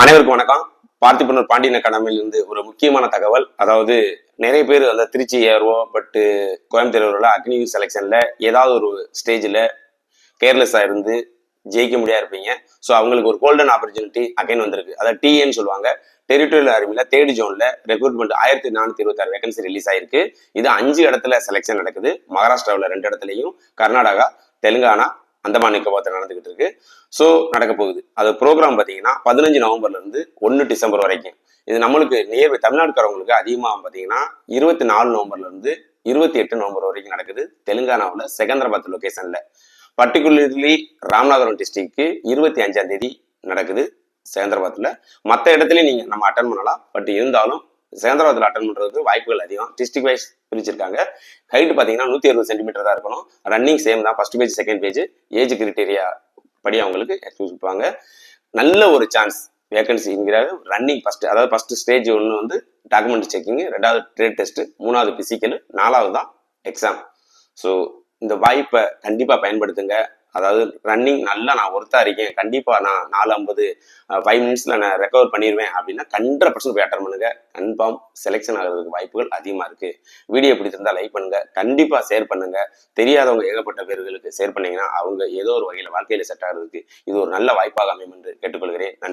அனைவருக்கும் வணக்கம். பார்த்திபனூர் பாண்டியன் அகாடமியிலிருந்து ஒரு முக்கியமான தகவல். அதாவது நிறைய பேர் அந்த திருச்சி ஏறுவோம், பட்டு கோயம்புத்தூர் அக்னி செலெக்ஷன்ல ஏதாவது ஒரு ஸ்டேஜில் கேர்லெஸ்ஸா இருந்து ஜெயிக்க முடியா இருப்பீங்க. ஸோ அவங்களுக்கு ஒரு கோல்டன் ஆப்பர்ச்சுனிட்டி அகைன் வந்திருக்கு. அதாவது டிஏன்னு சொல்லுவாங்க, டெரிட்டோரியல் ஆர்மியில் தேர்ட் ஜோன்ல ரெக்ரூட்மெண்ட் 1426 வேகன்சி ரிலீஸ் ஆயிருக்கு. இது 5 இடத்துல செலெக்ஷன் நடக்குது. மகாராஷ்டிராவில் 2 இடத்துலையும், கர்நாடகா, தெலுங்கானா, அந்தமான் நிக்கோபாரத்தில் நடந்துகிட்டு இருக்கு. ஸோ நடக்க போகுது. அது ப்ரோக்ராம் பார்த்தீங்கன்னா 15 நவம்பர்ல இருந்து 1 டிசம்பர் வரைக்கும். இது நம்மளுக்கு நியர்பை தமிழ்நாட்டுக்காரவங்களுக்கு அதிகமாக பார்த்தீங்கன்னா 24 நவம்பர்ல இருந்து 28 நவம்பர் வரைக்கும் நடக்குது. தெலுங்கானாவில் செகந்திராபாத் லொகேஷன்ல, பர்டிகுலர்லி ராமநாதபுரம் டிஸ்ட்ரிக்ட்க்கு 25ஆம் தேதி நடக்குது செகந்திராபாத்ல. மற்ற இடத்துலையும் நீங்க நம்ம அட்டன் பண்ணலாம். பட் இருந்தாலும் செகந்திராபாத்ல அட்டன் பண்றதுக்கு வாய்ப்புகள் அதிகம். டிஸ்ட்ரிக்ட் வைஸ் பிரிச்சிருக்காங்க. ஹைட் பார்த்தீங்கன்னா 160 சென்டிமீட்டர் தான் இருக்கணும். ரன்னிங் சேம் தான். First page second page age criteria படி அவங்களுக்கு கொடுப்பாங்க. நல்ல ஒரு சான்ஸ் வேகன்சிங்கிறாரு. ரன்னிங் ஃபர்ஸ்ட், அதாவது ஃபர்ஸ்ட் ஸ்டேஜ் ஒன்று வந்து டாக்குமெண்ட் செக்கிங், 2வது ட்ரேட் டெஸ்ட், 3வது பிசிக்கல், 4வது தான் எக்ஸாம். ஸோ இந்த வாய்ப்பை கண்டிப்பாக பயன்படுத்துங்க. அதாவது ரன்னிங் நல்லா நான் ஒருத்தா இருக்கேன், கண்டிப்பாக நான் 4:50 5 மினிட்ஸில் நான் ரெக்கவர் பண்ணிடுவேன் அப்படின்னா 100% போய் அட்டன் பண்ணுங்க. கன்ஃபார்ம் செலெக்ஷன் ஆகிறதுக்கு வாய்ப்புகள் அதிகமாக இருக்கு. வீடியோ பிடிச்சிருந்தா லைக் பண்ணுங்க, கண்டிப்பாக ஷேர் பண்ணுங்க. தெரியாதவங்க ஏகப்பட்ட பேர்களுக்கு ஷேர் பண்ணீங்கன்னா அவங்க ஏதோ ஒரு வகையில் வாழ்க்கையில செட் ஆகிறதுக்கு இது ஒரு நல்ல வாய்ப்பாக அமையும் என்று கேட்டுக்கொள்கிறேன். நன்றி.